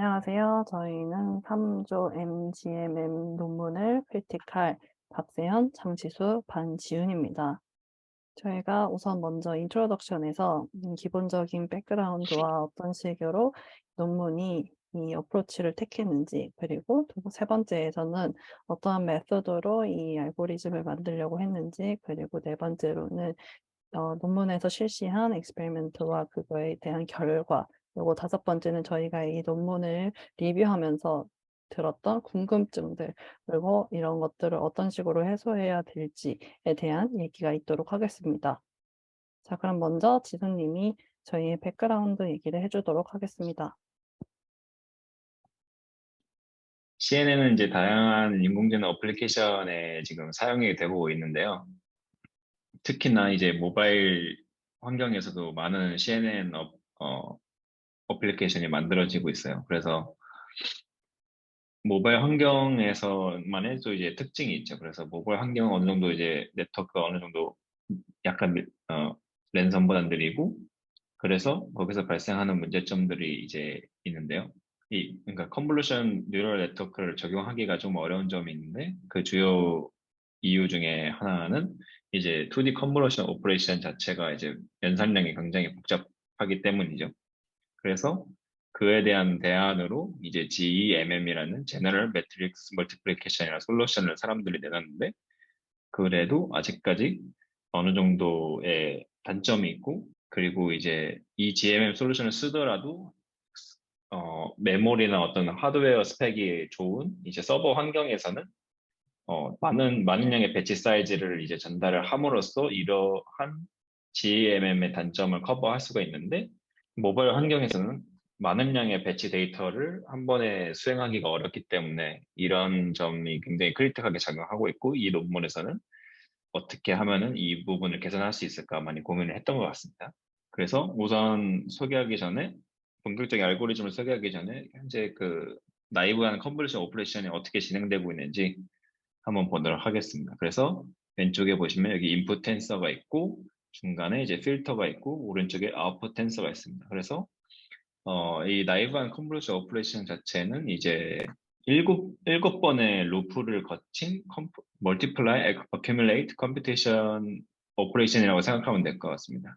안녕하세요. 저희는 3조 MGMM 논문을 크리틱할 박세현, 장지수, 반지윤입니다. 저희가 우선 먼저 인트로덕션에서 기본적인 백그라운드와 어떤 식으로 논문이 이 어프로치를 택했는지, 그리고 세 번째에서는 어떠한 메소드로 이 알고리즘을 만들려고 했는지, 그리고 네 번째로는 논문에서 실시한 익스페리먼트와 그거에 대한 결과, 요거 다섯 번째는 저희가 이 논문을 리뷰하면서 들었던 궁금증들, 그리고 이런 것들을 어떤 식으로 해소해야 될지에 대한 얘기가 있도록 하겠습니다. 자, 그럼 먼저 지수 님이 저희의 백그라운드 얘기를 해 주도록 하겠습니다. CNN은 이제 다양한 인공지능 어플리케이션에 지금 사용이 되고 있는데요. 특히나 이제 모바일 환경에서도 많은 CNN 어플리케이션이 만들어지고 있어요. 그래서 모바일 환경에서만의 또 이제 특징이 있죠. 그래서 모바일 환경은 어느 정도 이제 네트워크가 어느 정도 약간 랜선보다 느리고, 그래서 거기서 발생하는 문제점들이 이제 있는데요. 그러니까 컨볼루션 뉴럴 네트워크를 적용하기가 좀 어려운 점이 있는데, 그 주요 이유 중에 하나는 이제 2D 컨볼루션 오퍼레이션 자체가 이제 연산량이 굉장히 복잡하기 때문이죠. 그래서 그에 대한 대안으로 이제 GEMM이라는 General Matrix Multiplication이라는 솔루션을 사람들이 내놨는데, 그래도 아직까지 어느 정도의 단점이 있고, 그리고 이제 이 GMM 솔루션을 쓰더라도 메모리나 어떤 하드웨어 스펙이 좋은 이제 서버 환경에서는 많은 양의 배치 사이즈를 이제 전달을 함으로써 이러한 GMM의 단점을 커버할 수가 있는데, 모바일 환경에서는 많은 양의 배치 데이터를 한 번에 수행하기가 어렵기 때문에 이런 점이 굉장히 크리티컬하게 작용하고 있고, 이 논문에서는 어떻게 하면은 이 부분을 개선할 수 있을까 많이 고민을 했던 것 같습니다. 그래서 우선 본격적인 알고리즘을 소개하기 전에 현재 그 나이브한 컨볼루션 오퍼레이션이 어떻게 진행되고 있는지 한번 보도록 하겠습니다. 그래서 왼쪽에 보시면 여기 인풋 텐서가 있고, 중간에 이제 필터가 있고, 오른쪽에 아웃풋 텐서가 있습니다. 그래서 이 나이브한 컨볼루션 오퍼레이션 자체는 이제 일곱 번의 루프를 거친 멀티플라이, 어큐뮬레이트, 컴퓨테이션 오퍼레이션이라고 생각하면 될 것 같습니다.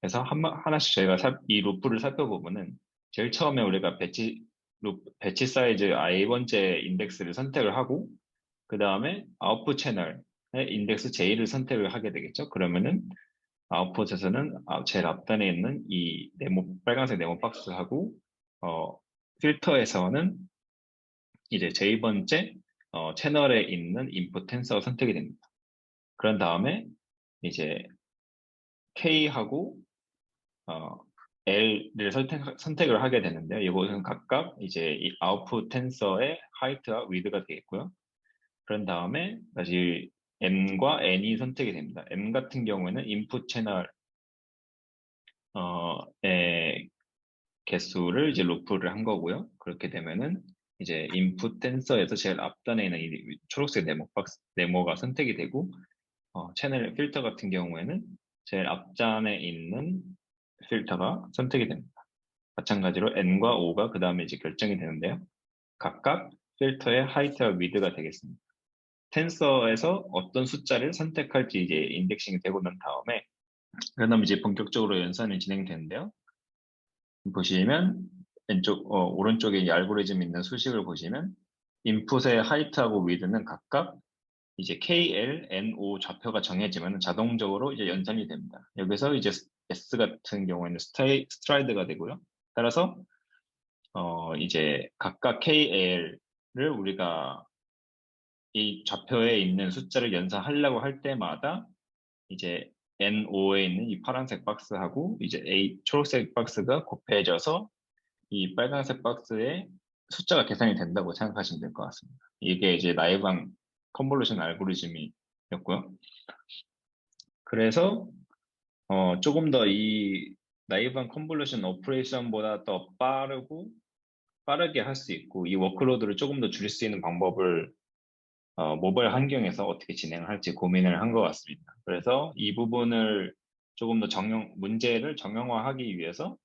그래서 하나씩 저희가 이 루프를 살펴보면은, 제일 처음에 우리가 배치 사이즈 i번째 인덱스를 선택을 하고, 그 다음에 아웃풋 채널의 인덱스 J를 선택을 하게 되겠죠. 그러면은 아웃풋에서는 제일 앞단에 있는 이 빨간색 네모 박스하고, 어, 필터에서는 이제 J번째 채널에 있는 인풋 텐서가 선택이 됩니다. 그런 다음에 이제 K하고 어, L을 선택을 하게 되는데요. 이것은 각각 이제 이 아웃풋 텐서의 하이트와 위드가 되겠고요. 그런 다음에 다시 M과 N이 선택이 됩니다. M 같은 경우에는 인풋 채널 의 개수를 이제 루프를 한 거고요. 그렇게 되면은 이제 인풋 텐서에서 제일 앞단에 있는 이 초록색 네모가 선택이 되고, 채널 필터 같은 경우에는 제일 앞단에 있는 필터가 선택이 됩니다. 마찬가지로 N과 O가 그 다음에 이제 결정이 되는데요. 각각 필터의 하이트와 위드가 되겠습니다. 텐서에서 어떤 숫자를 선택할지 이제 인덱싱이 되고 난 다음에, 그다음 이제 본격적으로 연산이 진행되는데요. 보시면 오른쪽에 이 알고리즘 있는 수식을 보시면, 인풋의 하이트하고 위드는 각각 이제 KL, NO 좌표가 정해지면 자동적으로 이제 연산이 됩니다. 여기서 이제 S 같은 경우에는 스트라이드가 되고요. 따라서 이제 각각 KL을 우리가 이 좌표에 있는 숫자를 연산하려고 할 때마다 이제 NO에 있는 이 파란색 박스하고 이제 초록색 박스가 곱해져서 이 빨간색 박스에 숫자가 계산이 된다고 생각하시면 될 것 같습니다. 이게 이제 나이브한 컨볼루션 알고리즘이었고요. 그래서 조금 더 이 나이브한 컨볼루션 오퍼레이션보다 더 빠르게 할 수 있고, 이 워크로드를 조금 더 줄일 수 있는 방법을 모바일 환경에서 어떻게 진행할지 고민을 한 것 같습니다. 그래서 이 부분을 조금 더 문제를 정형화하기 위해서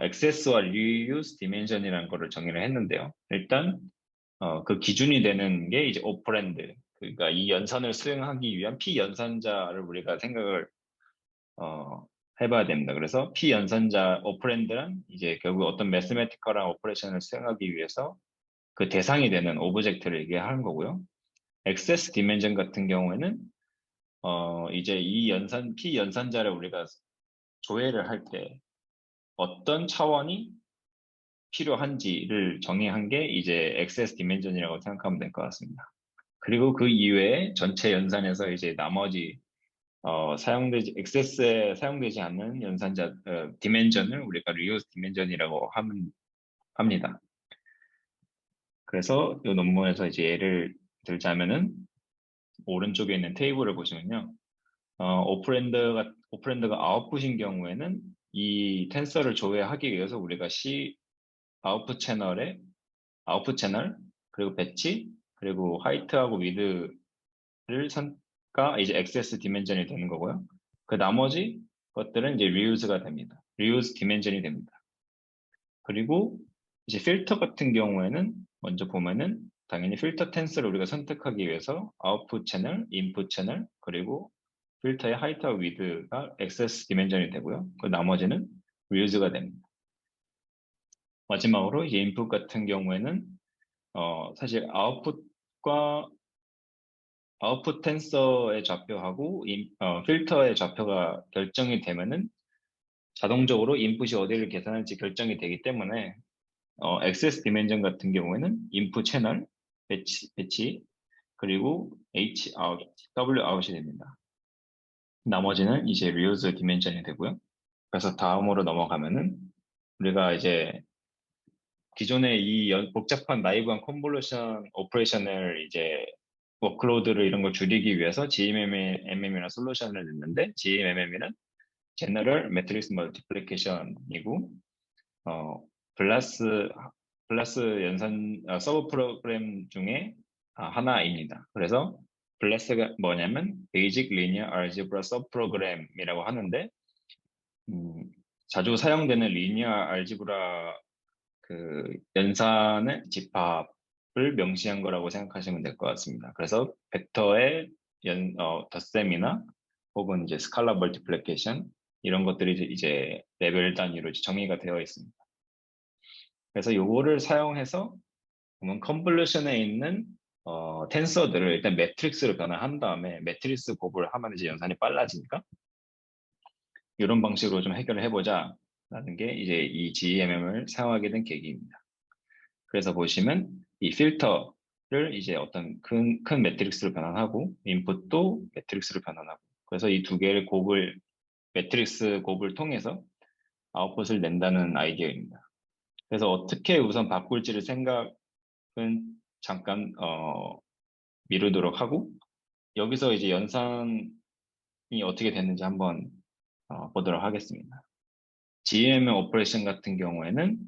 액세스와 reuse 디멘전이라는 거를 정의를 했는데요. 일단 그 기준이 되는 게 이제 오퍼랜드, 그러니까 이 연산을 수행하기 위한 피연산자를 우리가 생각을 해봐야 됩니다. 그래서 피연산자 오퍼랜드란 이제 결국 어떤 매스메티컬한 오퍼레이션을 수행하기 위해서 그 대상이 되는 오브젝트를 얘기하는 거고요. 액세스 디멘전 같은 경우에는 이제 이 피연산자를 우리가 조회를 할 때 어떤 차원이 필요한지를 정의한 게 이제 액세스 디멘전이라고 생각하면 될 것 같습니다. 그리고 그 이외에 전체 연산에서 이제 나머지 액세스에 사용되지 않는 연산자 디멘전을 우리가 리유스 디멘전이라고 합니다. 그래서 이 논문에서 이제 예를 들자면은 오른쪽에 있는 테이블을 보시면요. 오퍼랜드가 아웃풋인 경우에는 이 텐서를 조회하기 위해서 우리가 아웃풋 채널에 아웃풋 채널, 그리고 배치, 그리고 하이트하고 위드를 가 이제 액세스 디멘전이 되는 거고요. 그 나머지 것들은 이제 리유즈가 됩니다. 리유즈 디멘전이 됩니다. 그리고 이제 필터 같은 경우에는 먼저 보면은 당연히 필터 텐스를 우리가 선택하기 위해서 아웃풋 채널, 인풋 채널, 그리고 필터의 하이트와 위드가 액세스 디멘전이 되고요. 그 나머지는 리유즈가 됩니다. 마지막으로 이제 인풋 같은 경우에는 사실 아웃풋 텐서의 좌표하고 필터의 좌표가 결정이 되면은 자동적으로 인풋이 어디를 계산할지 결정이 되기 때문에 액세스 디멘전 같은 경우에는 인풋 채널, 배치 그리고 H 아웃, W 아웃이 됩니다. 나머지는 이제 reuse 디멘전이 되고요. 그래서 다음으로 넘어가면은 우리가 이제 기존의 복잡한 나이브한 컨볼루션 오퍼레이션을 이제 워크로드를 이런 걸 줄이기 위해서 GMM이나 솔루션을 냈는데 GMM이는 General Matrix Multiplication이고 블라스 연산 서브 프로그램 중에 하나입니다. 그래서 블라스가 뭐냐면 Basic Linear Algebra Subprogram이라고 하는데 자주 사용되는 리니어 알지브라 그 연산의 집합을 명시한 거라고 생각하시면 될 것 같습니다. 그래서 벡터의 덧셈이나 혹은 이제 스칼라 멀티플리케이션 이런 것들이 이제 레벨 단위로 정의가 되어 있습니다. 그래서 요거를 사용해서 보면 컨볼루션에 있는 텐서들을 일단 매트릭스로 변화한 다음에 매트릭스 곱을 하면 이제 연산이 빨라지니까 이런 방식으로 좀 해결을 해보자 라는 게 이제 이 GMM을 사용하게 된 계기입니다. 그래서 보시면 이 필터를 이제 어떤 큰 매트릭스로 변환하고 인풋도 매트릭스로 변환하고 그래서 이 두 개를 매트릭스 곱을 통해서 아웃풋을 낸다는 아이디어입니다. 그래서 어떻게 우선 바꿀지를 생각은 잠깐 미루도록 하고 여기서 이제 연산이 어떻게 됐는지 한번 보도록 하겠습니다. GMM 오퍼레이션 같은 경우에는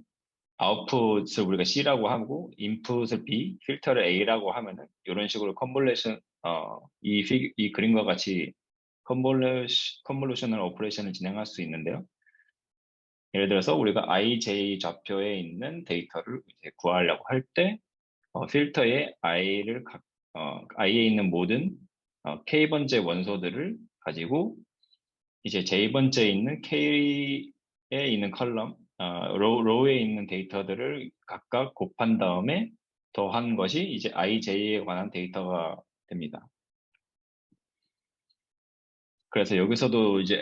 아웃풋을 우리가 C라고 하고 인풋을 B, 필터를 A라고 하면은 이런 식으로 이 그림과 같이 컨볼루셔널 오퍼레이션을 진행할 수 있는데요. 예를 들어서 우리가 IJ 좌표에 있는 데이터를 이제 구하려고 할 때 필터에 I에 있는 모든 K번째 원소들을 가지고 이제 J번째에 있는 K에 있는 컬럼, 로우에 있는 데이터들을 각각 곱한 다음에 더한 것이 이제 IJ에 관한 데이터가 됩니다. 그래서 여기서도 이제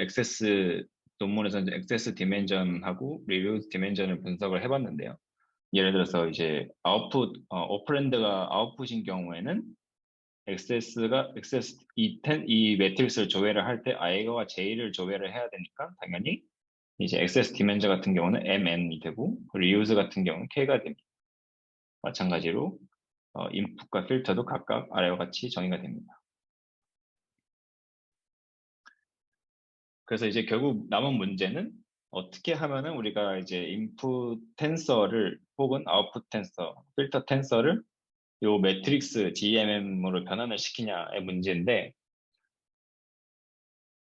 논문에서 이제 액세스 디멘전하고 리뷰 디멘전을 분석을 해봤는데요. 예를 들어서 이제 오퍼랜드가 아웃풋인 경우에는 이 매트릭스를 조회를 할 때 I와 J를 조회를 해야 되니까 당연히 이제 액세스 디멘전 같은 경우는 MN이 되고 리유즈 같은 경우는 K가 됩니다. 마찬가지로 인풋과 필터도 각각 아래와 같이 정의가 됩니다. 그래서 이제 결국 남은 문제는 어떻게 하면은 우리가 이제 인풋 텐서를 혹은 아웃풋 텐서, 필터 텐서를 요 매트릭스 GMM으로 변환을 시키냐의 문제인데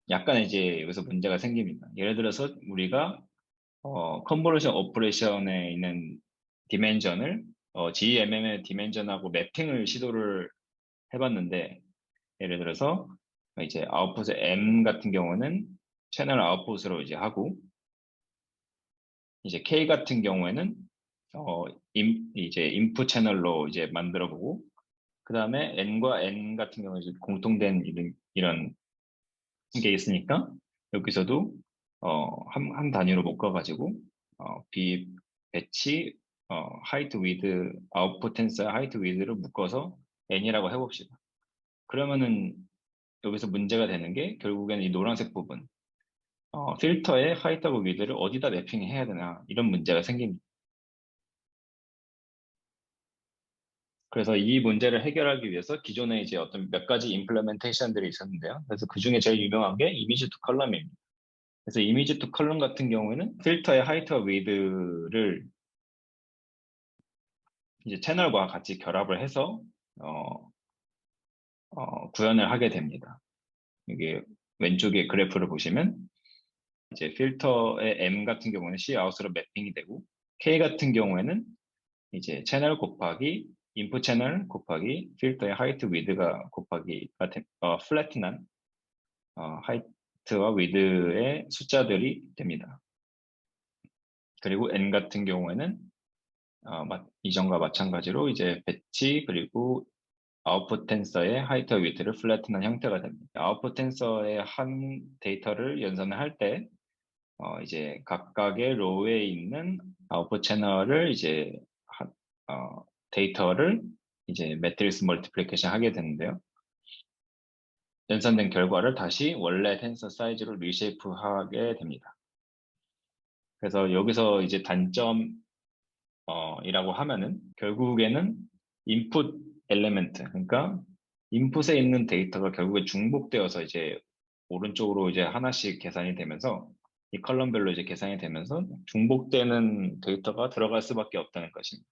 약간 이제 여기서 문제가 생깁니다. 예를 들어서 우리가 컨볼루션 오퍼레이션에 있는 디멘전을 GMM의 디멘전하고 매핑을 시도를 해봤는데, 예를 들어서 이제 아웃풋의 M 같은 경우는 채널 아웃풋으로 이제 하고, 이제 K 같은 경우에는 이제 인풋 채널로 이제 만들어 보고, 그 다음에 N과 N 같은 경우에 이제 공통된 이런 게 있으니까 여기서도 한 단위로 묶어가지고 비 배치 하이트 위드 아웃풋 텐서 하이트 위드를 묶어서 N이라고 해봅시다. 그러면은 여기서 문제가 되는 게 결국에는 이 노란색 부분 필터의 하이트하고 위드를 어디다 매핑해야 되나 이런 문제가 생깁니다. 그래서 이 문제를 해결하기 위해서 기존에 이제 어떤 몇 가지 임플레멘테이션들이 있었는데요. 그래서 그 중에 제일 유명한 게 이미지 투 컬럼입니다. 그래서 이미지 투 컬럼 같은 경우에는 필터의 하이트와 위드를 이제 채널과 같이 결합을 해서 구현을 하게 됩니다. 이게 왼쪽에 그래프를 보시면 이제 필터의 M 같은 경우는 C 아웃으로 매핑이 되고 K 같은 경우에는 이제 채널 곱하기 인풋 채널 곱하기 필터의 하이트 위드가 곱하기가 플래트난 하이트와 위드의 숫자들이 됩니다. 그리고 N 같은 경우에는 이전과 마찬가지로 이제 배치 그리고 아웃풋 텐서의 하이트와 위드를 플래트난 형태가 됩니다. 아웃풋 텐서의 한 데이터를 연산을 할 때 이제 각각의 로우에 있는 아웃풋 채널을 이제 데이터를 이제 매트리스 멀티플리케이션 하게 되는데요. 연산된 결과를 다시 원래 텐서 사이즈로 리쉐이프 하게 됩니다. 그래서 여기서 이제 단점 이라고 하면은 결국에는 인풋 엘리멘트, 그러니까 인풋에 있는 데이터가 결국에 중복되어서 이제 오른쪽으로 이제 하나씩 계산이 되면서 이 컬럼별로 이제 계산이 되면서 중복되는 데이터가 들어갈 수밖에 없다는 것입니다.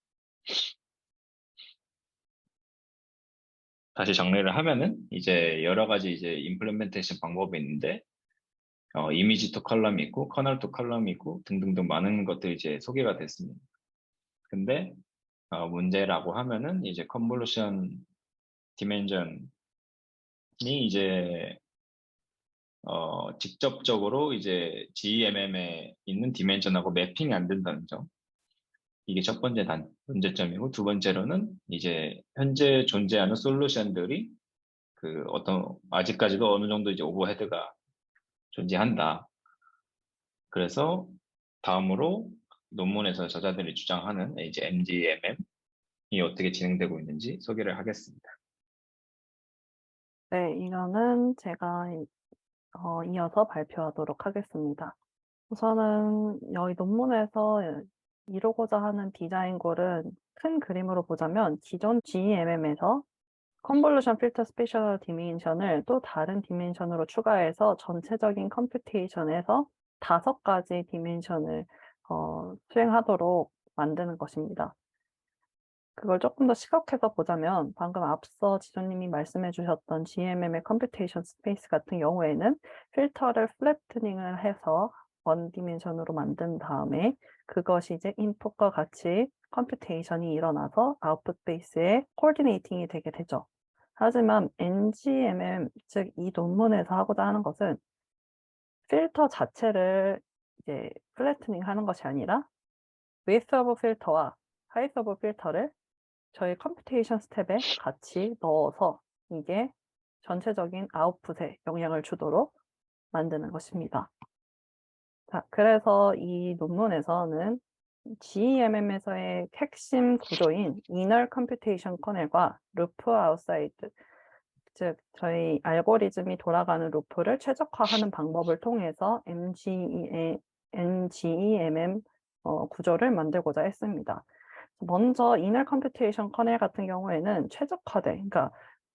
다시 정리를 하면은 이제 여러 가지 이제 임플레멘테이션 방법이 있는데 이미지 투 컬럼이 있고 커널 투 컬럼이 있고 등등등 많은 것들이 이제 소개가 됐습니다. 근데 문제라고 하면은 이제 컨볼루션 디멘전이 이제 직접적으로 이제 GMM에 있는 디멘전하고 매핑이 안 된다는 점. 이게 첫 번째 문제점이고 두 번째로는 이제 현재 존재하는 솔루션들이 아직까지도 어느 정도 이제 오버헤드가 존재한다. 그래서 다음으로 논문에서 저자들이 주장하는 이제 MGMM이 어떻게 진행되고 있는지 소개를 하겠습니다. 네, 이거는 제가 이어서 발표하도록 하겠습니다. 우선은 여기 논문에서 이루고자 하는 디자인 골은 큰 그림으로 보자면 기존 GMM에서 컨볼루션 필터 스페셜 디멘션을 또 다른 디멘션으로 추가해서 전체적인 컴퓨테이션에서 5가지 디멘션을 수행하도록 만드는 것입니다. 그걸 조금 더 시각해서 보자면 방금 앞서 지조님이 말씀해 주셨던 GMM의 컴퓨테이션 스페이스 같은 경우에는 필터를 플래트닝을 해서 원 디멘션으로 만든 다음에 그것이 이제 인풋과 같이 컴퓨테이션이 일어나서 아웃풋 베이스에 코디네이팅이 되게 되죠. 하지만 NGMM, 즉 이 논문에서 하고자 하는 것은 필터 자체를 이제 플래트닝 하는 것이 아니라 width of 필터와 height of 필터를 저희 컴퓨테이션 스텝에 같이 넣어서 이게 전체적인 아웃풋에 영향을 주도록 만드는 것입니다. 자, 그래서 이 논문에서는 GMM에서의 핵심 구조인 Inner Computation Kernel과 Loop Outside, 즉 저희 알고리즘이 돌아가는 루프를 최적화하는 방법을 통해서 NGEMM 구조를 만들고자 했습니다. 먼저 Inner Computation Kernel 같은 경우에는 그러니까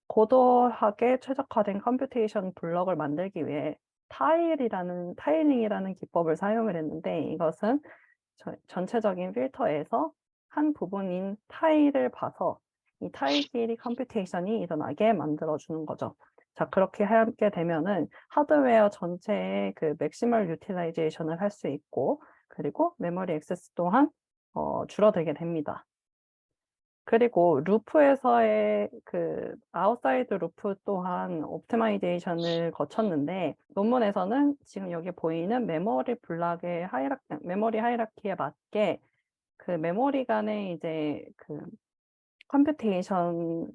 고도하게 최적화된 컴퓨테이션 블럭을 만들기 위해 타일링이라는 기법을 사용을 했는데 이것은 전체적인 필터에서 한 부분인 타일을 봐서 이 타일끼리 컴퓨테이션이 일어나게 만들어주는 거죠. 자, 그렇게 하게 되면은 하드웨어 전체의 그 맥시멀 유틸라이제이션을 할 수 있고 그리고 메모리 액세스 또한 줄어들게 됩니다. 그리고 루프에서의 그 아웃사이드 루프 또한 옵티마이제이션을 거쳤는데 논문에서는 지금 여기 보이는 메모리 하이라키에 맞게 그 메모리 간의 이제 그 컴퓨테이션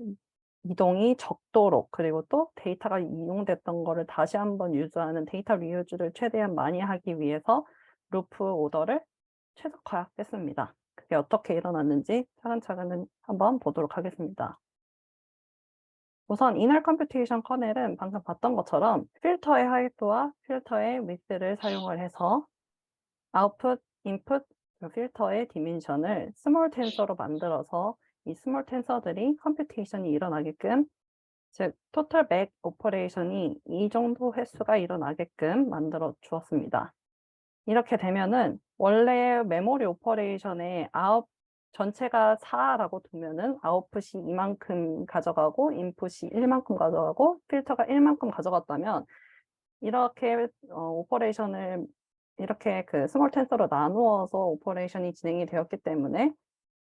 이동이 적도록, 그리고 또 데이터가 이용됐던 거를 다시 한번 유즈하는 데이터 리유즈를 최대한 많이 하기 위해서 루프 오더를 최적화했습니다. 그게 어떻게 일어났는지 차근차근 한번 보도록 하겠습니다. 우선 이널 컴퓨테이션 커넬은 방금 봤던 것처럼 필터의 하이트와 필터의 위드를 사용을 해서 아웃풋, 인풋, 필터의 디멘션을 스몰 텐서로 만들어서 이 스몰 텐서들이 컴퓨테이션이 일어나게끔, 즉 토탈 맥 오퍼레이션이 이 정도 횟수가 일어나게끔 만들어 주었습니다. 이렇게 되면은 원래 메모리 오퍼레이션의 전체가 4라고 두면은 아웃풋이 이만큼 가져가고 인풋이 1만큼 가져가고 필터가 1만큼 가져갔다면, 이렇게 오퍼레이션을 이렇게 그 스몰 텐서로 나누어서 오퍼레이션이 진행이 되었기 때문에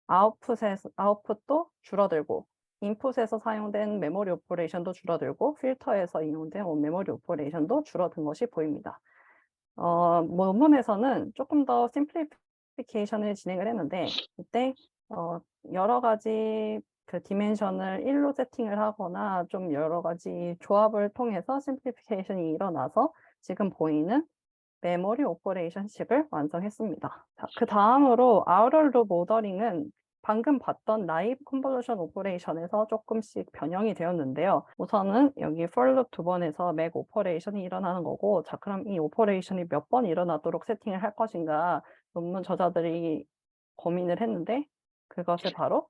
아웃풋도 줄어들고 인풋에서 사용된 메모리 오퍼레이션도 줄어들고 필터에서 이용된 메모리 오퍼레이션도 줄어든 것이 보입니다. 논문에서는 조금 더 심플리피케이션을 진행을 했는데, 이때 여러 가지 그 디멘션을 1로 세팅을 하거나 좀 여러 가지 조합을 통해서 심플리피케이션이 일어나서 지금 보이는 메모리 오퍼레이션식을 완성했습니다. 자, 그 다음으로 아우럴 룹 모더링은 방금 봤던 나이브 컨볼루션 오퍼레이션에서 조금씩 변형이 되었는데요. 우선은 여기 for 룹 2번에서 맥 오퍼레이션이 일어나는 거고, 자, 그럼 이 오퍼레이션이 몇 번 일어나도록 세팅을 할 것인가 논문 저자들이 고민을 했는데, 그것을 바로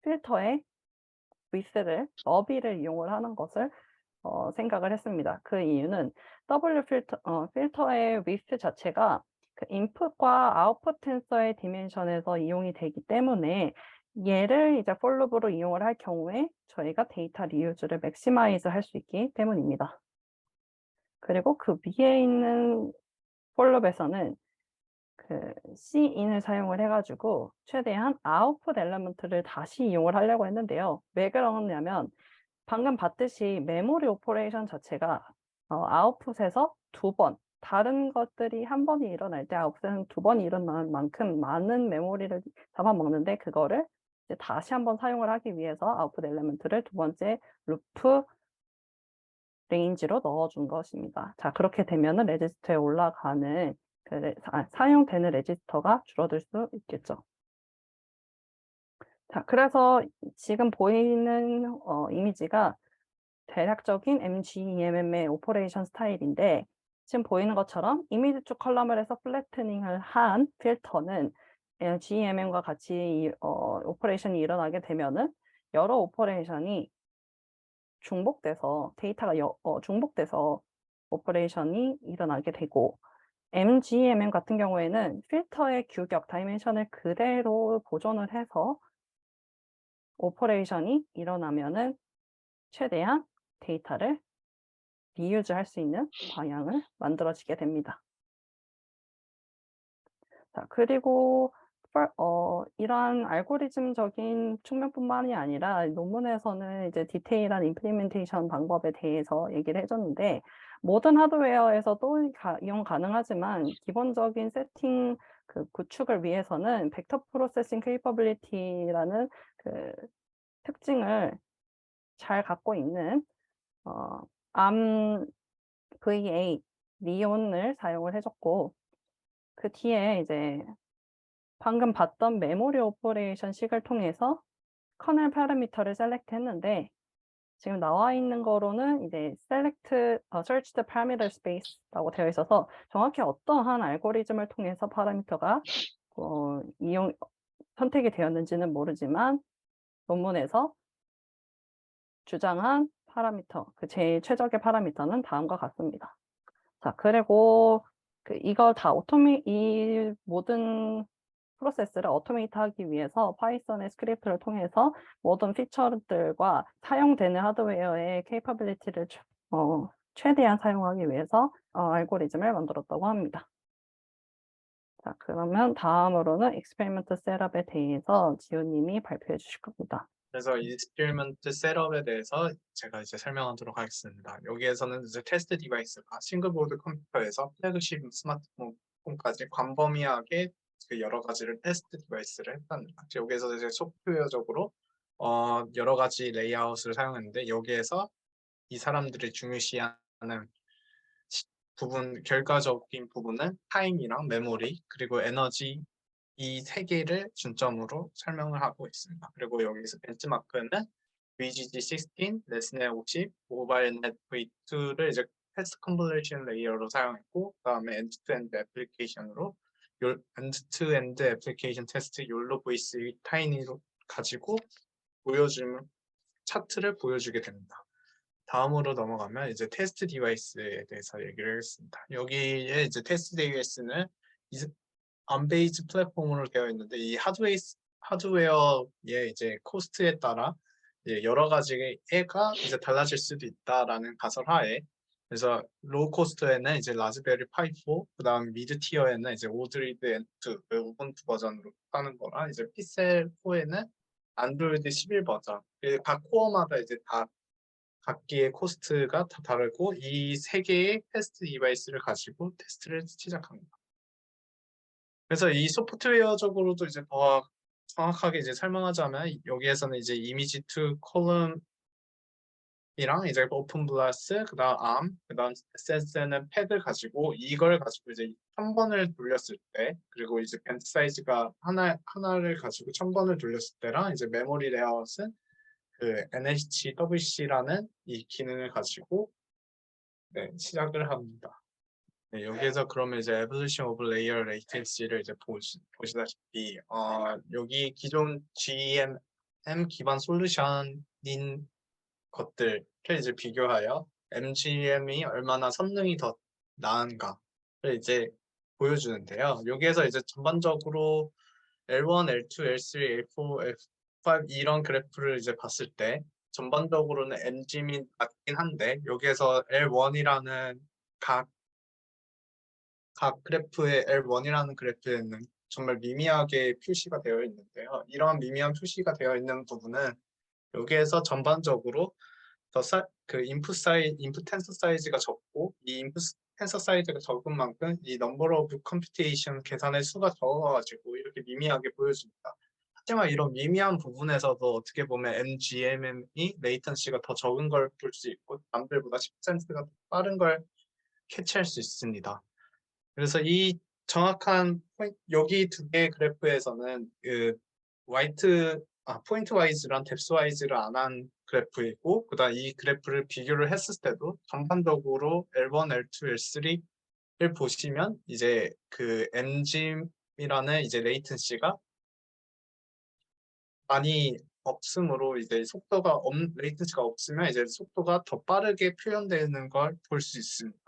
필터의 위스를, 너비를 이용을 하는 것을 생각을 했습니다. 그 이유는 필터의 width 자체가 그 인풋과 아웃풋 텐서의 디멘션에서 이용이 되기 때문에 얘를 이제 for loop으로 이용을 할 경우에 저희가 데이터 리유즈를 맥시마이즈 할 수 있기 때문입니다. 그리고 그 위에 있는 for loop에서는 그 cin을 사용을 해가지고 최대한 아웃풋 엘리먼트를 다시 이용을 하려고 했는데요. 왜 그러냐면 방금 봤듯이 메모리 오퍼레이션 자체가 아웃풋에서 2번, 다른 것들이 한 번이 일어날 때 아웃풋에는 2번이 일어나는 만큼 많은 메모리를 잡아먹는데, 그거를 이제 다시 한번 사용을 하기 위해서 아웃풋 엘리먼트를 두 번째 루프 레인지로 넣어준 것입니다. 자, 그렇게 되면은 레지스터에 올라가는 사용되는 레지스터가 줄어들 수 있겠죠. 자, 그래서 지금 보이는 이미지가 대략적인 MGEMM의 오퍼레이션 스타일인데, 지금 보이는 것처럼 이미지 쪽 컬럼을 해서 플래트닝을 한 필터는 GEMM과 같이 오퍼레이션이 일어나게 되면은 여러 오퍼레이션이 중복돼서 데이터가 중복돼서 오퍼레이션이 일어나게 되고, MGMM 같은 경우에는 필터의 규격, 다이멘션을 그대로 보존을 해서 오퍼레이션이 일어나면은 최대한 데이터를 리유즈할 수 있는 방향을 만들어지게 됩니다. 자, 그리고 이러한 알고리즘적인 측면뿐만이 아니라 논문에서는 이제 디테일한 임플리멘테이션 방법에 대해서 얘기를 해줬는데, 모든 하드웨어에서도 이용 가능하지만 기본적인 세팅 그 구축을 위해서는 벡터 프로세싱 케이퍼빌리티라는 그 특징을 잘 갖고 있는 ARM V8 리온을 사용을 해줬고, 그 뒤에 이제 방금 봤던 메모리 오퍼레이션 식을 통해서 커널 파라미터를 셀렉트 했는데, 지금 나와 있는 거로는 이제 search the parameter space라고 되어 있어서 정확히 어떠한 알고리즘을 통해서 파라미터가 선택이 되었는지는 모르지만 논문에서 주장한 파라미터, 그 제일 최적의 파라미터는 다음과 같습니다. 자, 그리고 이 모든 프로세스를 오토메이트하기 위해서 파이썬의 스크립트를 통해서 모든 피처들과 사용되는 하드웨어의 케이퍼빌리티를 최대한 사용하기 위해서 알고리즘을 만들었다고 합니다. 자, 그러면 다음으로는 experiment 셋업에 대해서 지호님이 발표해 주실 겁니다. 그래서 이 익스페리먼트 셋업에 대해서 제가 이제 설명하도록 하겠습니다. 여기에서는 이제 테스트 디바이스가 싱글보드 컴퓨터에서 플래그십 스마트폰까지 광범위하게 그 여러 가지를 테스트 디바이스를 했답니다. 여기에서 이제 소프트웨어적으로 여러 가지 레이아웃을 사용했는데 여기에서 이 사람들이 중요시하는 부분, 결과적인 부분은 타임이랑 메모리 그리고 에너지 이 세 개를 중점으로 설명을 하고 있습니다. 그리고 여기서 벤치마크는 VGG16, 레스넷 50, 모바일넷 V2를 이제 패스트 컨볼레이션 레이어로 사용했고 그다음에 엔드-투-엔드 애플리케이션으로 엔드-투-엔드 애플리케이션 테스트 욜로 VC 타이니로 가지고 보여주는 차트를 보여주게 됩니다. 다음으로 넘어가면 이제 테스트 디바이스에 대해서 얘기를 하겠습니다. 여기에 이제 테스트 디바이스는 언베이즈 플랫폼으로 되어 있는데 이 하드웨어의 이제 코스트에 따라 여러 가지가 이제 달라질 수도 있다라는 가설하에 그래서 로우 코스트에는 이제 라즈베리 파이 4, 그다음 미드 티어에는 이제 오드리드 엔트 우분투 버전으로 하는 거라 이제 피셀 4에는 안드로이드 11 버전. 각 코어마다 이제 다 각기의 코스트가 다 다르고 이 세 개의 테스트 디바이스를 가지고 테스트를 시작합니다. 그래서 이 소프트웨어적으로도 이제 더 정확하게 이제 설명하자면 여기에서는 이제 이미지 투 콜럼이랑 이제 오픈 블라스, 그다음 암, 그다음 SS는 패드 가지고 이걸 가지고 이제 1000번을 돌렸을 때 그리고 이제 벤트 사이즈가 하나를 가지고 1000번을 돌렸을 때랑 이제 메모리 레이아웃은 그 NHWC라는 이 기능을 가지고 시작을 합니다. 네, 여기에서 그러면 이제 Evolution of Layer Latency를 이제 보시다시피 여기 기존 GEM 기반 솔루션인 것들을 이제 비교하여 MGM이 얼마나 성능이 더 나은가를 이제 보여주는데요. 여기에서 이제 전반적으로 L1, L2, L3, L4, L5 이런 그래프를 이제 봤을 때 전반적으로는 MGM이 낮긴 한데 여기에서 L1이라는 각 그래프의 L1이라는 그래프에는 정말 미미하게 표시가 되어 있는데요. 이러한 미미한 표시가 되어 있는 부분은 여기에서 전반적으로 인풋 텐서 사이즈가 적고 이 인풋 텐서 사이즈가 적은 만큼 이 넘버 오브 컴퓨테이션 계산의 수가 적어가지고 이렇게 미미하게 보여줍니다. 하지만 이런 미미한 부분에서도 어떻게 보면 MGM이 레이턴시가 더 적은 걸 볼 수 있고 남들보다 10%가 빠른 걸 캐치할 수 있습니다. 그래서 이 정확한 여기 두 개의 그래프에서는 그 포인트 와이즈랑 뎁스 와이즈를 안 한 그래프이고 그다음 이 그래프를 비교를 했을 때도 전반적으로 L1, L2, L3를 보시면 이제 그 엔짐이라는 이제 레이턴시가 많이 없으므로 이제 레이턴시가 없으면 이제 속도가 더 빠르게 표현되는 걸 볼 수 있습니다.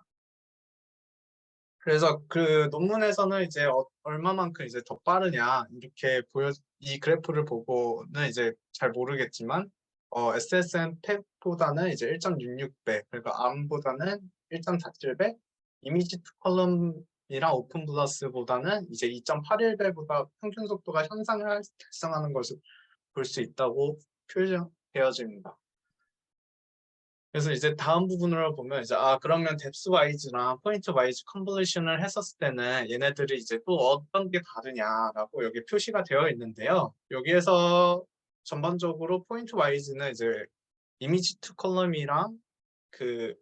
그래서 그 논문에서는 이제 얼마만큼 이제 더 빠르냐 이렇게 이 그래프를 보고는 이제 잘 모르겠지만 SSM 팩보다는 이제 1.66배 그러니까 ARM보다는 1.47배 이미지 투 컬럼이랑 오픈 블러스보다는 이제 2.81배보다 평균 속도가 향상을 달성하는 것을 볼 수 있다고 표현되어집니다. 그래서 이제 다음 부분으로 보면 이제 그러면 뎁스 와이즈랑 포인트 와이즈 컨볼루션을 했었을 때는 얘네들이 이제 또 어떤 게 다르냐라고 여기 표시가 되어 있는데요. 여기에서 전반적으로 포인트 와이즈는 이제 이미지 투 컬럼이랑 그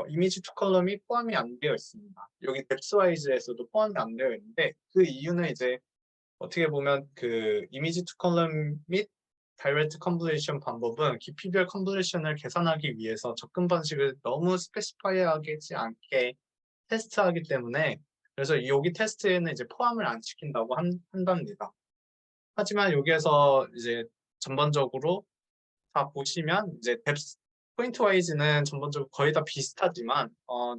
이미지 투 컬럼이 포함이 안 되어 있습니다. 여기 뎁스 와이즈에서도 포함이 안 되어 있는데 그 이유는 이제 어떻게 보면 그 이미지 투 컬럼 및 다이렉트 컨볼루션 방법은 깊이별 컨볼루션을 계산하기 위해서 접근 방식을 너무 스페시파이하지 않게 테스트하기 때문에 그래서 여기 테스트에는 이제 포함을 안 시킨다고 한답니다. 하지만 여기에서 이제 전반적으로 다 보시면 이제 포인트 와이즈는 전반적으로 거의 다 비슷하지만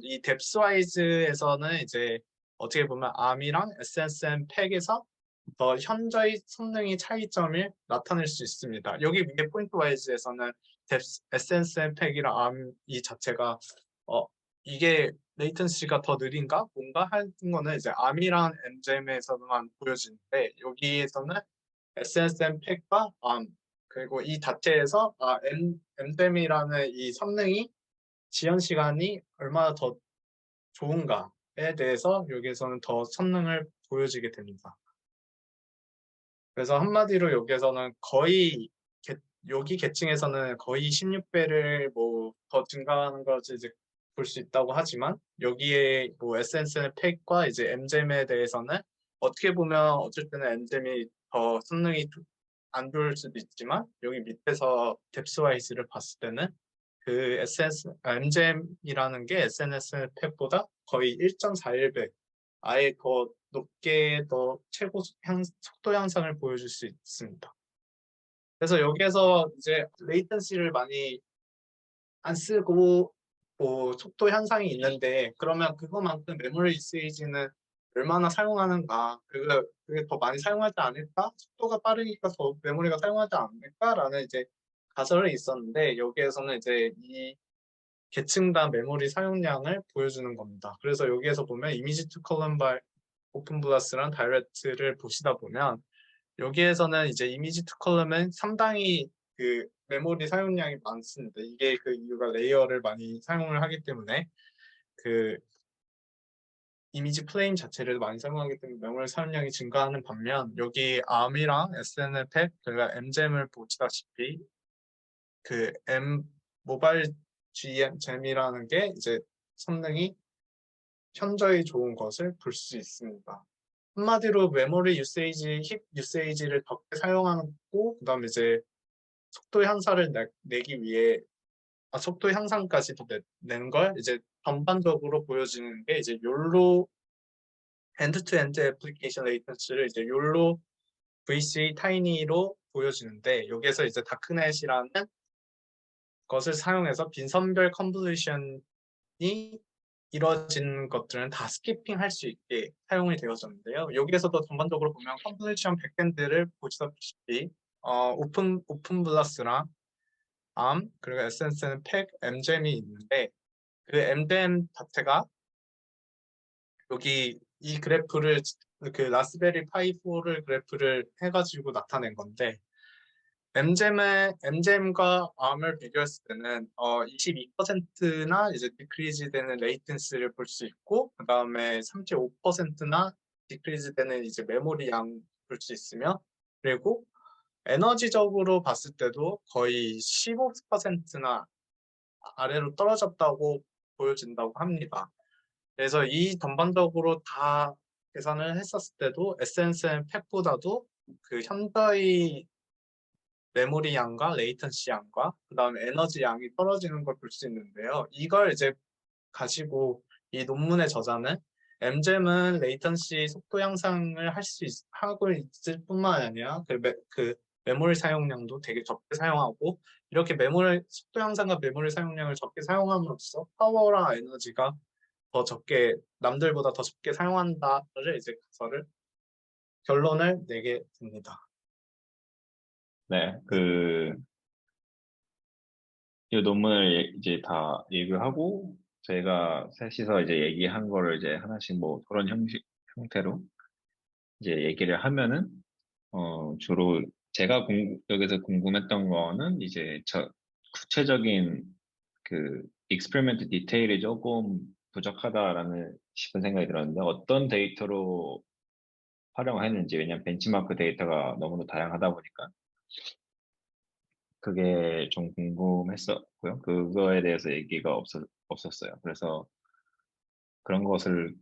이 뎁스 와이즈에서는 이제 어떻게 보면 ARM이랑 SSM 팩에서 더 현저히 성능의 차이점을 나타낼 수 있습니다. 여기 위에 포인트 와이즈에서는 SSM 팩이랑 ARM 이 자체가 이게 레이턴시가 더 느린가? 뭔가 하는 거는 이제 ARM이랑 MGM에서만 보여지는데 여기에서는 SNSM 팩과 ARM 그리고 이 자체에서 MGM이라는 이 성능이 지연 시간이 얼마나 더 좋은가에 대해서 여기에서는 더 성능을 보여지게 됩니다. 그래서 한마디로 여기에서는 거의 여기 계층에서는 거의 16배를 뭐 더 증가하는 것을 이제 볼 수 있다고 하지만 여기에 뭐 SNS의 팩과 이제 MGM에 대해서는 어떻게 보면 어쩔 때는 MGM이 더 성능이 안 좋을 수도 있지만 여기 밑에서 뎁스와이즈를 봤을 때는 그 MGM이라는 게 SNS 팩보다 거의 1.41배 아예 더 높게 더 최고 속도 향상을 보여줄 수 있습니다. 그래서 여기에서 이제 레이턴시를 많이 안 쓰고 뭐 속도 향상이 있는데 그러면 그거만큼 메모리 유세이지는 얼마나 사용하는가 그게 더 많이 사용하지 않을까? 속도가 빠르니까 더 메모리가 사용하지 않을까라는 이제 가설이 있었는데 여기에서는 이제 이 계층당 메모리 사용량을 보여주는 겁니다. 그래서 여기에서 보면 이미지 투 컬럼 바이 오픈 블라스랑 다이렉트를 보시다 보면 여기에서는 이제 이미지 투 컬럼은 상당히 그 메모리 사용량이 많습니다. 이게 그 이유가 레이어를 많이 사용을 하기 때문에 그 이미지 플레임 자체를 많이 사용하기 때문에 메모리 사용량이 증가하는 반면 여기 ARM이랑 SNL팩 그러니까 MGM을 보시다시피 그 모바일 GM이라는 게 이제 성능이 현저히 좋은 것을 볼 수 있습니다. 한마디로 메모리 유세이지, 힙 유세이지를 적게 사용하고 그다음에 이제 속도 향상을 내기 위해 속도 향상까지 더 내는 걸 이제 전반적으로 보여지는 게 이제 욜로 엔드-투-엔드 애플리케이션 레이턴시를 이제 욜로 VC 타이니로 보여지는데 여기에서 이제 다크넷이라는 것을 사용해서 빈선별 컨볼루션이 이루어진 것들은 다 스키핑 할 수 있게 사용이 되어졌는데요. 여기에서도 전반적으로 보면 컨볼루션 백엔드를 보시다시피 오픈 블라스랑 ARM 그리고 SNS는 팩, MGM이 있는데 그 MGM 자체가 여기 이 그래프를 그 라스베리 파이 4를 그래프를 해가지고 나타낸 건데 MGM과 ARM을 비교했을 때는 22%나 이제 디크리즈 되는 레이텐스를 볼 수 있고 그 다음에 35%나 디크리즈 되는 이제 메모리 양 볼 수 있으며 그리고 에너지적으로 봤을 때도 거의 15%나 아래로 떨어졌다고 보여진다고 합니다. 그래서 이 전반적으로 다 계산을 했었을 때도 SNSM 팩보다도 그 현저히 메모리 양과 레이턴시 양과 그 다음에 에너지 양이 떨어지는 걸 볼 수 있는데요. 이걸 이제 가지고 이 논문의 저자는 MGM은 레이턴시 속도 향상을 하고 있을 뿐만 아니라 그 메모리 사용량도 되게 적게 사용하고 이렇게 메모리 속도 향상과 메모리 사용량을 적게 사용함으로써 파워랑 에너지가 더 적게 남들보다 더 적게 사용한다를 이제 결론을 내게 됩니다. 네, 이 논문을 이제 다 리뷰하고 저희가 셋이서 이제 얘기한 거를 이제 하나씩 뭐 토론 형태로 이제 얘기를 하면은 주로 제가 여기서 궁금했던 거는 이제 구체적인 그 익스페리먼트 디테일이 조금 부족하다라는 싶은 생각이 들었는데 어떤 데이터로 활용했는지 왜냐면 벤치마크 데이터가 너무나 다양하다 보니까 그게 좀 궁금했었고요. 그거에 대해서 얘기가 없었어요. 그래서 그런 것을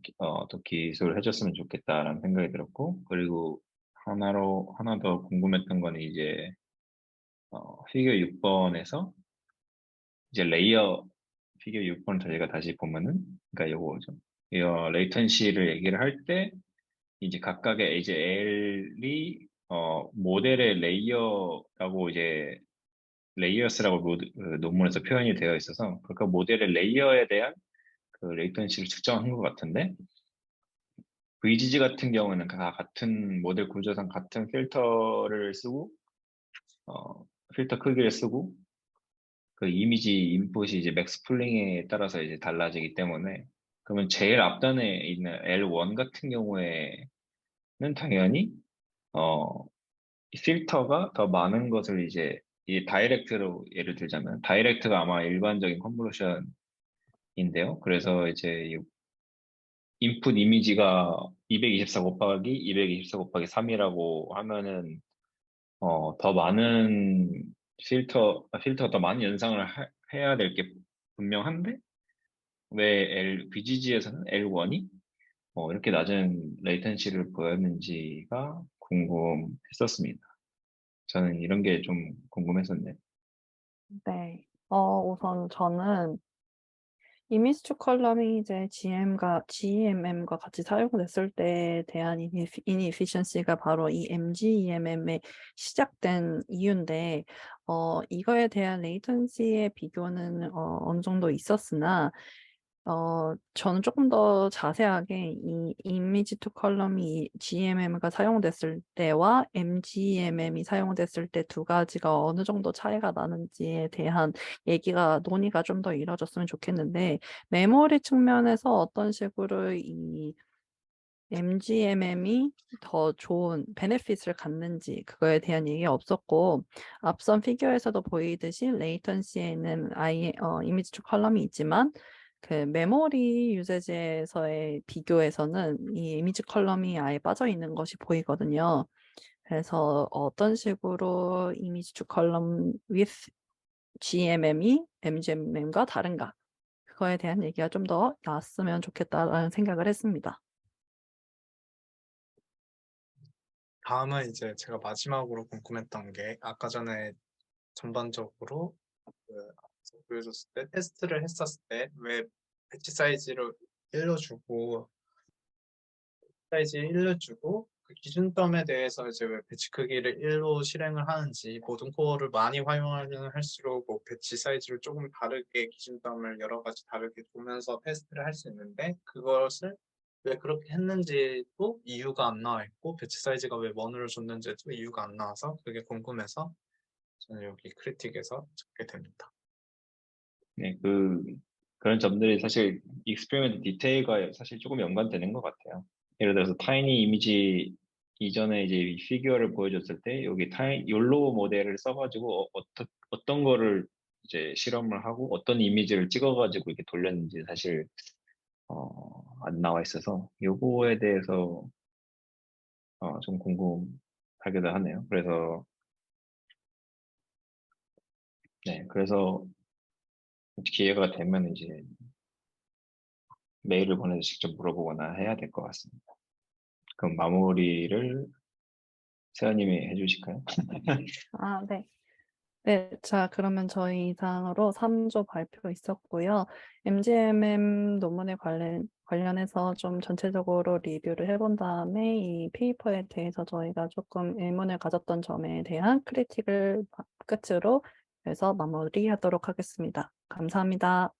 또 기술을 해줬으면 좋겠다라는 생각이 들었고 그리고 하나 더 궁금했던 거는 이제 피겨 6번에서 이제 피겨 6번 저희가 다시 보면은 그러니까 요거죠. 이 레이턴시를 얘기를 할 때 이제 각각의 이제 L이 모델의 레이어라고 이제 레이어스라고 논문에서 표현이 되어 있어서 그 모델의 레이어에 대한 그 레이턴시를 측정한 것 같은데 VGG 같은 경우는 다 같은 모델 구조상 같은 필터를 쓰고 필터 크기를 쓰고 그 이미지 인풋이 이제 맥스 풀링에 따라서 이제 달라지기 때문에 그러면 제일 앞단에 있는 L1 같은 경우에는 당연히 이 필터가 더 많은 것을 이제 다이렉트로 예를 들자면 다이렉트가 아마 일반적인 컨볼루션인데요. 그래서 이제 인풋 이미지가 224 곱하기 224 곱하기 3이라고 하면은 더 많은 필터 더 많은 연상을 해야 될 게 분명한데 왜 BGG에서는 L1이 이렇게 낮은 레이턴시를 보였는지가 궁금했었습니다. 저는 이런 게 좀 궁금했었네요. 네. 우선 저는 이미지 투 컬럼이 이제 GMM과 같이 사용됐을 때에 대한 inefficiency가 바로 이 MGEMM에 시작된 이유인데 이거에 대한 레이턴시의 비교는 어느 정도 있었으나 저는 조금 더 자세하게 이 이미지 투 컬럼이 GMM가 사용됐을 때와 MGMM이 사용됐을 때 두 가지가 어느 정도 차이가 나는지에 대한 논의가 좀 더 이루어졌으면 좋겠는데 메모리 측면에서 어떤 식으로 이 MGMM이 더 좋은 베네핏을 갖는지 그거에 대한 얘기가 없었고 앞선 피규어에서도 보이듯이 레이턴시에는 이미지 투 컬럼이 있지만 그 메모리 유제지에서의 비교에서는 이 이미지 컬럼이 아예 빠져 있는 것이 보이거든요. 그래서 어떤 식으로 이미지 투 컬럼 with GMM이 MGMM과 다른가 그거에 대한 얘기가 좀 더 나왔으면 좋겠다라는 생각을 했습니다. 다음은 이제 제가 마지막으로 궁금했던 게 아까 전에 전반적으로 앞에서 보여줬을 때 테스트를 했었을 때 왜 배치 사이즈를 1로 주고 그 기준점에 대해서 이제 왜 배치 크기를 1로 실행을 하는지 모든 코어를 많이 활용하면 할수록 뭐 배치 사이즈를 조금 다르게 기준점을 여러 가지 다르게 두면서 테스트를 할 수 있는데 그것을 왜 그렇게 했는지도 이유가 안 나와 있고 배치 사이즈가 왜 1으로 줬는지도 이유가 안 나와서 그게 궁금해서 저는 여기 크리틱에서 적게 됩니다. 네, 그런 점들이 사실 익스페리먼트 디테일과 사실 조금 연관되는 것 같아요. 예를 들어서 타이니 이미지 이전에 이제 이 피규어를 보여줬을 때 여기 욜로 모델을 써가지고 어떤 거를 이제 실험을 하고 어떤 이미지를 찍어가지고 이렇게 돌렸는지 사실 안 나와 있어서 요거에 대해서 좀 궁금하기도 하네요. 그래서 기회가 되면 이제 메일을 보내서 직접 물어보거나 해야 될 것 같습니다. 그럼 마무리를 세아님이 해주실까요? 네. 네. 자 그러면 저희 이상으로 3조 발표 있었고요. MGMM 논문에 관련해서 좀 전체적으로 리뷰를 해본 다음에 이 페이퍼에 대해서 저희가 조금 의문을 가졌던 점에 대한 크리틱을 끝으로 해서 마무리하도록 하겠습니다. 감사합니다.